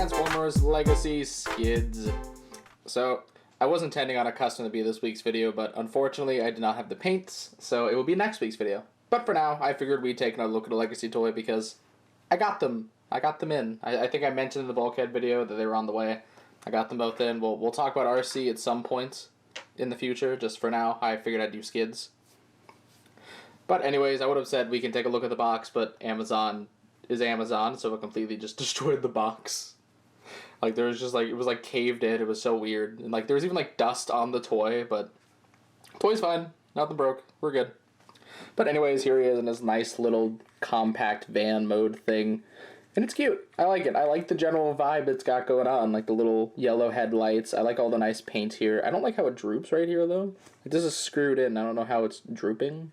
Transformers Legacy Skids. So, I was intending on a custom to be this week's video, but unfortunately I did not have the paints, so it will be next week's video. But for now, I figured we'd take another look at a Legacy toy because I got them. I got them in. I think I mentioned in the bulkhead video that they were on the way. I got them both in. We'll talk about RC at some point in the future. Just for now, I figured I'd do Skids. But anyways, I would have said we can take a look at the box, but Amazon is Amazon, so it completely just destroyed the box. Like, there was just, like, it was, like, caved in. It was so weird. And, like, there was even, like, dust on the toy, but toy's fine. Nothing broke. We're good. But anyways, here he is in his nice little compact van mode thing. And it's cute. I like it. I like the general vibe it's got going on. Like, the little yellow headlights. I like all the nice paint here. I don't like how it droops right here, though. Like, this is screwed in. I don't know how it's drooping.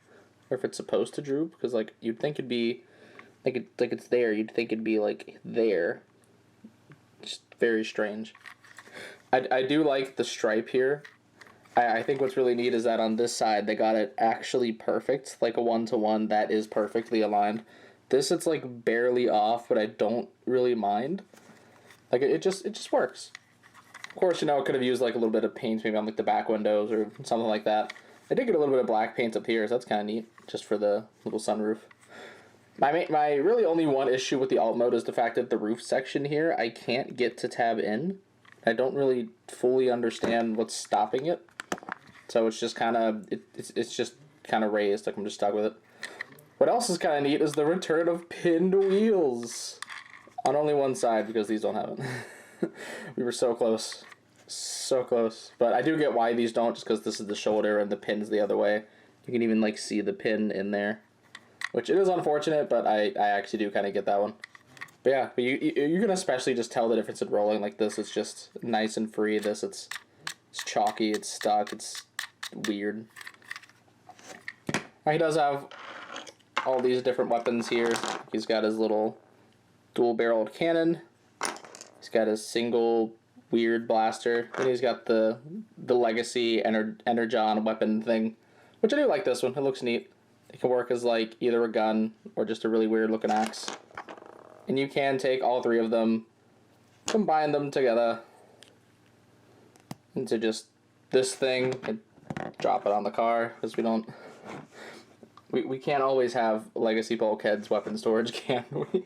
Or if it's supposed to droop. Because, like, you'd think it'd be... Like it's there. You'd think it'd be, like, there. Just very strange. I do like the stripe here. I think what's really neat is that on this side, they got it actually perfect. Like a one-to-one that is perfectly aligned. This, it's, like, barely off, but I don't really mind. Like, it just works. Of course, you know, it could have used, like, a little bit of paint maybe on, like, the back windows or something like that. I did get a little bit of black paint up here, so that's kind of neat, just for the little sunroof. My really only one issue with the alt mode is the fact that the roof section here, I can't get to tab in. I don't really fully understand what's stopping it. So it's just kind of, it's just kind of raised, like I'm just stuck with it. What else is kind of neat is the return of pinned wheels. On only one side, because these don't have it. We were so close. So close. But I do get why these don't, just because this is the shoulder and the pin's the other way. You can even, like, see the pin in there. Which it is unfortunate, but I actually do kind of get that one. But yeah, but you can especially just tell the difference in rolling. Like this, it's just nice and free. This, it's chalky, it's stuck, it's weird. He does have all these different weapons here. He's got his little dual-barreled cannon. He's got his single weird blaster. And he's got the Legacy Energon weapon thing. Which I do like this one. It looks neat. It can work as, like, either a gun or just a really weird-looking axe. And you can take all three of them, combine them together into just this thing, and drop it on the car, because we don't... We can't always have Legacy Bulkheads weapon storage, can we?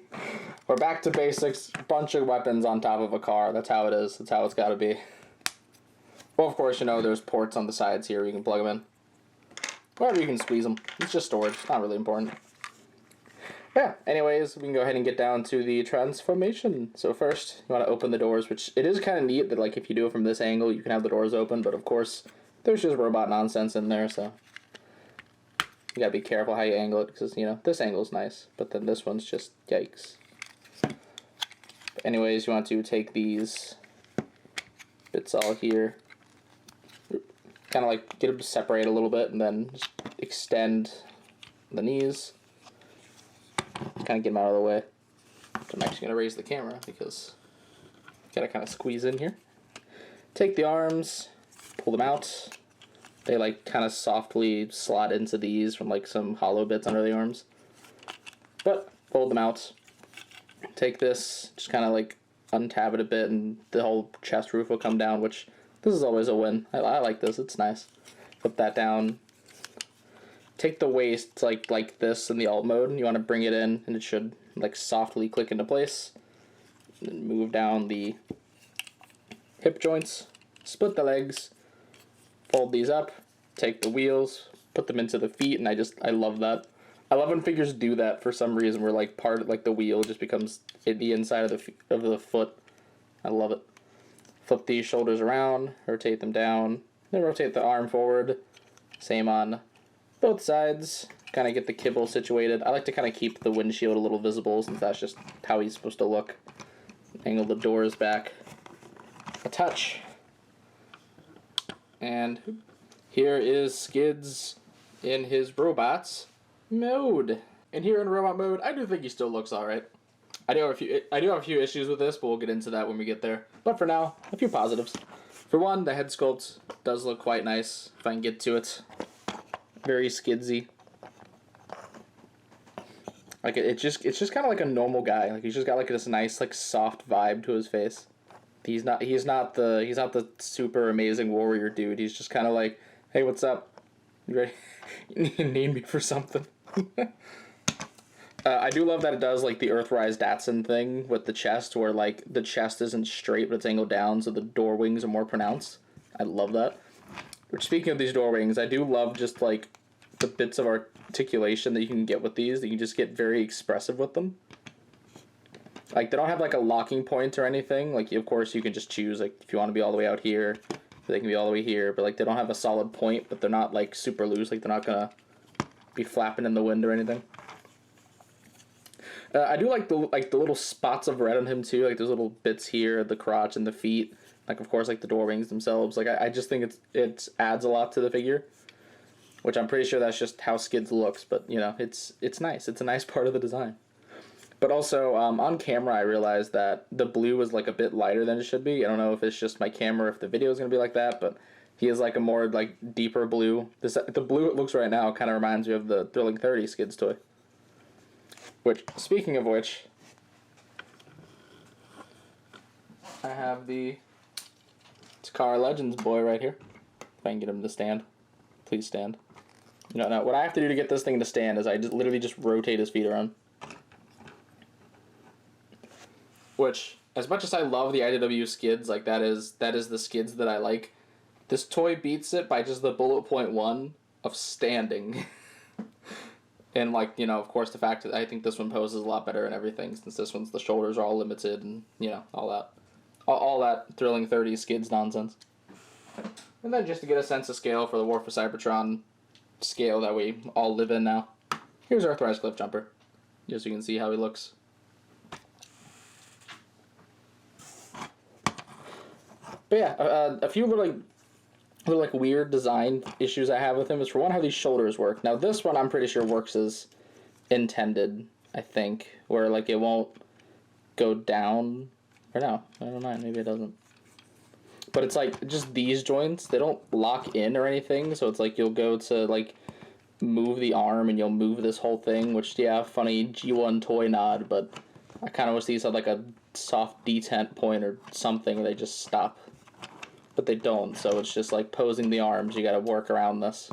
We're back to basics, bunch of weapons on top of a car. That's how it is. That's how it's got to be. Well, of course, you know, there's ports on the sides here. You can plug them in. Wherever you can squeeze them. It's just storage. It's not really important. Yeah, anyways, we can go ahead and get down to the transformation. So first, you want to open the doors, which it is kind of neat that, like, if you do it from this angle, you can have the doors open, but of course, there's just robot nonsense in there, so you gotta be careful how you angle it, because, you know, this angle's nice, but then this one's just yikes. But anyways, you want to take these bits all here, kind of like get them to separate a little bit, and then just extend the knees. Kind of get them out of the way. So I'm actually going to raise the camera because got to kind of squeeze in here. Take the arms, pull them out. They, like, kind of softly slot into these from, like, some hollow bits under the arms. But fold them out. Take this, just kind of, like, untab it a bit, and the whole chest roof will come down, which this is always a win. I like this. It's nice. Flip that down. Take the waist like this in the alt mode, and you want to bring it in, and it should, like, softly click into place. And then move down the hip joints. Split the legs. Fold these up. Take the wheels. Put them into the feet, and I love that. I love when figures do that for some reason, where, like, the wheel just becomes in the inside of the foot. I love it. Flip these shoulders around, rotate them down, then rotate the arm forward. Same on both sides. Kind of get the kibble situated. I like to kind of keep the windshield a little visible, since that's just how he's supposed to look. Angle the doors back a touch. And here is Skids in his robots mode. And here in robot mode, I do think he still looks alright. I do have a few issues with this, but we'll get into that when we get there. But for now, a few positives. For one, the head sculpt does look quite nice, if I can get to it. Very skidsy. Like it's just kind of like a normal guy. Like he's just got like this nice like soft vibe to his face. He's not the super amazing warrior dude. He's just kind of like, hey, what's up? You ready? You need me for something? I do love that it does like the Earthrise Datsun thing with the chest, where like the chest isn't straight but it's angled down, so the door wings are more pronounced. I love that. Which, speaking of these door wings, I do love just like the bits of articulation that you can get with these. That you can just get very expressive with them. Like they don't have like a locking point or anything. Like of course you can just choose like if you want to be all the way out here, they can be all the way here. But like they don't have a solid point, but they're not like super loose. Like they're not gonna be flapping in the wind or anything. I do like the little spots of red on him too. Like those little bits here, the crotch and the feet. Like of course like the door wings themselves. Like I just think it adds a lot to the figure. Which I'm pretty sure that's just how Skids looks, but you know, it's nice. It's a nice part of the design. But also, on camera, I realized that the blue was like a bit lighter than it should be. I don't know if it's just my camera, if the video is going to be like that, but he is like a more like deeper blue. The blue it looks right now kind of reminds me of the Thrilling 30 Skids toy. Which, speaking of which, I have the Takara Legends boy right here. If I can get him to stand. Please stand. No, what I have to do to get this thing to stand is I just literally just rotate his feet around. Which, as much as I love the IDW Skids, like that is the Skids that I like. This toy beats it by just the bullet point one of standing. And like, you know, of course the fact that I think this one poses a lot better and everything, since this one's the shoulders are all limited and, you know, all that Thrilling 30 Skids nonsense. And then just to get a sense of scale for the War for Cybertron scale that we all live in now. Here's Earthrise Cliffjumper, just so you can see how he looks. But yeah, a few little weird design issues I have with him is, for one, how these shoulders work. Now this one I'm pretty sure works as intended, I think, where like it won't go down, or no, I don't know, maybe it doesn't. But it's like just these joints, they don't lock in or anything, so it's like you'll go to like move the arm and you'll move this whole thing, which, yeah, funny G1 toy nod, but I kind of wish these had like a soft detent point or something where they just stop. But they don't, so it's just like posing the arms. You gotta work around this.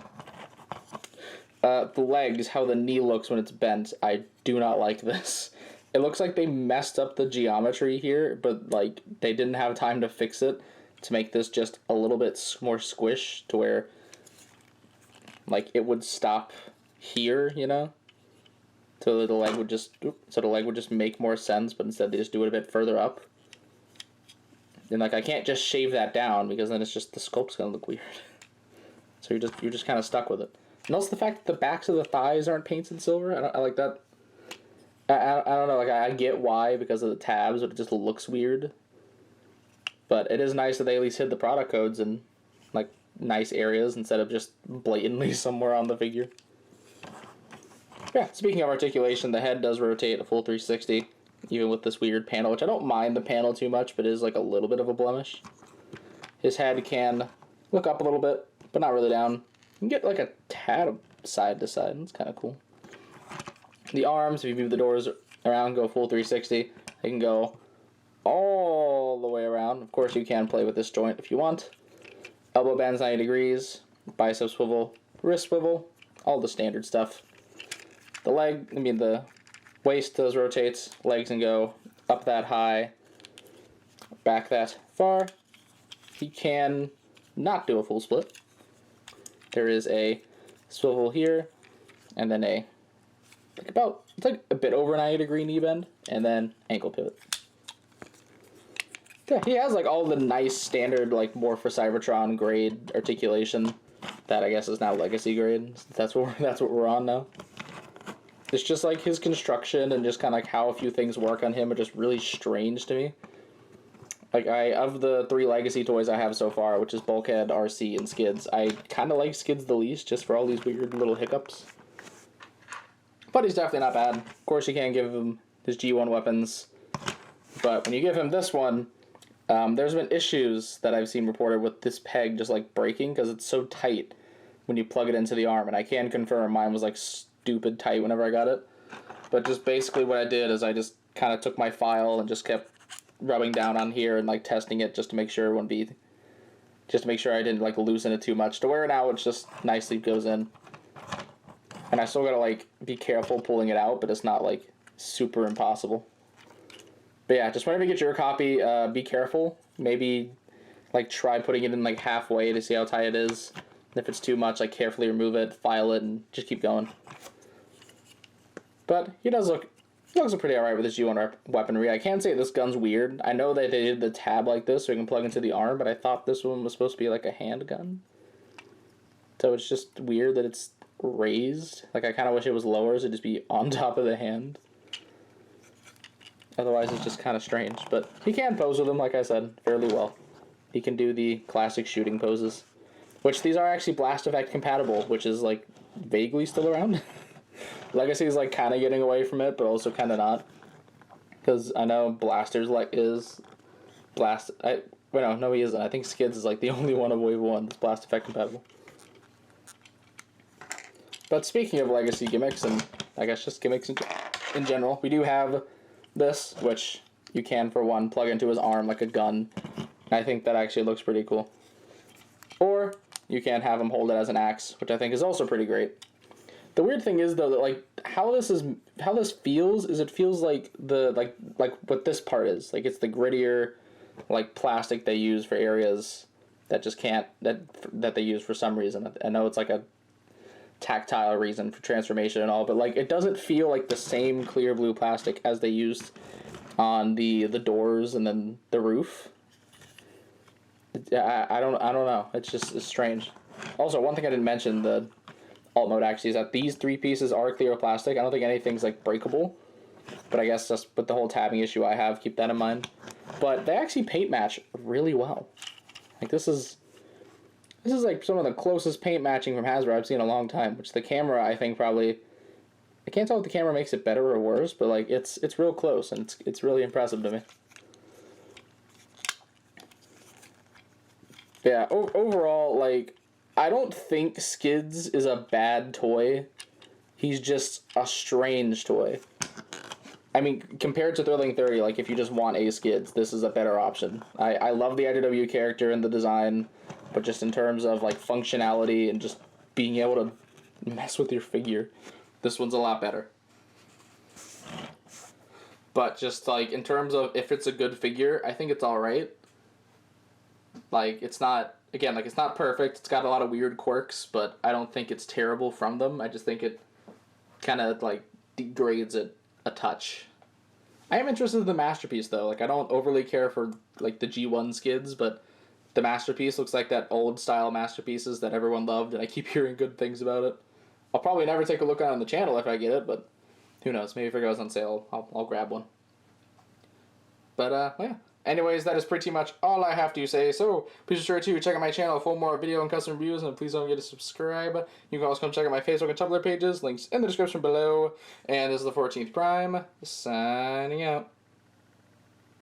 The legs, how the knee looks when it's bent, I do not like this. It looks like they messed up the geometry here, but like they didn't have time to fix it to make this just a little bit more squish to where like it would stop here, you know? So the leg would just make more sense, but instead they just do it a bit further up. And like I can't just shave that down because then it's just the sculpt's gonna look weird. So you're just kind of stuck with it. And also the fact that the backs of the thighs aren't painted silver, I like that. I don't know, like I get why because of the tabs, but it just looks weird. But it is nice that they at least hid the product codes in like nice areas instead of just blatantly somewhere on the figure. Yeah, speaking of articulation, the head does rotate a full 360. Even with this weird panel, which I don't mind the panel too much, but it is like a little bit of a blemish. His head can look up a little bit, but not really down. You can get like a tad side to side. It's kind of cool. The arms, if you move the doors around, go full 360. They can go all the way around. Of course, you can play with this joint if you want. Elbow bends 90 degrees, bicep swivel, wrist swivel, all the standard stuff. The waist does rotates, legs can go up that high, back that far. He can not do a full split. There is a swivel here, and then it's like a bit over 90 degree knee bend, and then ankle pivot. Yeah, he has like all the nice standard like War for Cybertron grade articulation that I guess is now legacy grade. That's what we're on now. It's just like his construction and just kind of like how a few things work on him are just really strange to me. Like of the 3 legacy toys I have so far, which is Bulkhead, RC, and Skids, I kind of like Skids the least just for all these weird little hiccups. But he's definitely not bad. Of course you can't give him his G1 weapons, but when you give him this one, there's been issues that I've seen reported with this peg just like breaking because it's so tight when you plug it into the arm, and I can confirm mine was like stupid tight whenever I got it. But just basically what I did is I just kind of took my file and just kept rubbing down on here and like testing it just to make sure it wouldn't be, just to make sure I didn't like loosen it too much. To where now it just nicely goes in. And I still gotta like be careful pulling it out, but it's not like super impossible. But yeah, just whenever you get your copy, be careful. Maybe like try putting it in like halfway to see how tight it is. If it's too much, like carefully remove it, file it, and just keep going. But he looks pretty alright with his G1 weaponry. I can say this gun's weird. I know that they did the tab like this so you can plug into the arm, but I thought this one was supposed to be like a handgun. So it's just weird that it's raised. Like I kind of wish it was lower so it'd just be on top of the hand. Otherwise it's just kind of strange. But he can pose with them, like I said, fairly well. He can do the classic shooting poses. Which these are actually blast effect compatible, which is like vaguely still around. Legacy is like kind of getting away from it, but also kind of not. Because I know Blaster's like is blast. No, he isn't. I think Skids is like the only one of Wave 1 that's blast effect compatible. But speaking of Legacy gimmicks, and I guess just gimmicks in general, we do have this, which you can, for one, plug into his arm like a gun. And I think that actually looks pretty cool. Or you can have him hold it as an axe, which I think is also pretty great. The weird thing is though that like how this feels is it feels like the like what this part is. Like it's the grittier like plastic they use for areas that just can't that they use for some reason. I know it's like a tactile reason for transformation and all, but like it doesn't feel like the same clear blue plastic as they used on the doors and then the roof. I don't know. It's strange. Also, one thing I didn't mention, the alt mode actually, is that these three pieces are clear plastic. I don't think anything's like breakable, but I guess just with the whole tabbing issue I have, keep that in mind. But they actually paint match really well. Like this is like some of the closest paint matching from Hasbro I've seen in a long time, which the camera I think probably, I can't tell if the camera makes it better or worse, but like it's real close and it's really impressive to me. Yeah, overall, like, I don't think Skids is a bad toy. He's just a strange toy. I mean, compared to Thrilling 30, like, if you just want a Skids, this is a better option. I love the IDW character and the design, but just in terms of, like, functionality and just being able to mess with your figure, this one's a lot better. But just, like, in terms of if it's a good figure, I think it's alright. Like, it's not, again, like, it's not perfect. It's got a lot of weird quirks, but I don't think it's terrible from them. I just think it kind of, like, degrades it a touch. I am interested in the Masterpiece, though. Like, I don't overly care for, like, the G1 Skids, but the Masterpiece looks like that old-style Masterpieces that everyone loved, and I keep hearing good things about it. I'll probably never take a look at it on the channel if I get it, but who knows. Maybe if it goes on sale, I'll grab one. But, yeah. Anyways, that is pretty much all I have to say, so be sure to check out my channel for more video and custom reviews, and please don't forget to subscribe. You can also come check out my Facebook and Tumblr pages, links in the description below, and this is the 14th Prime, signing out.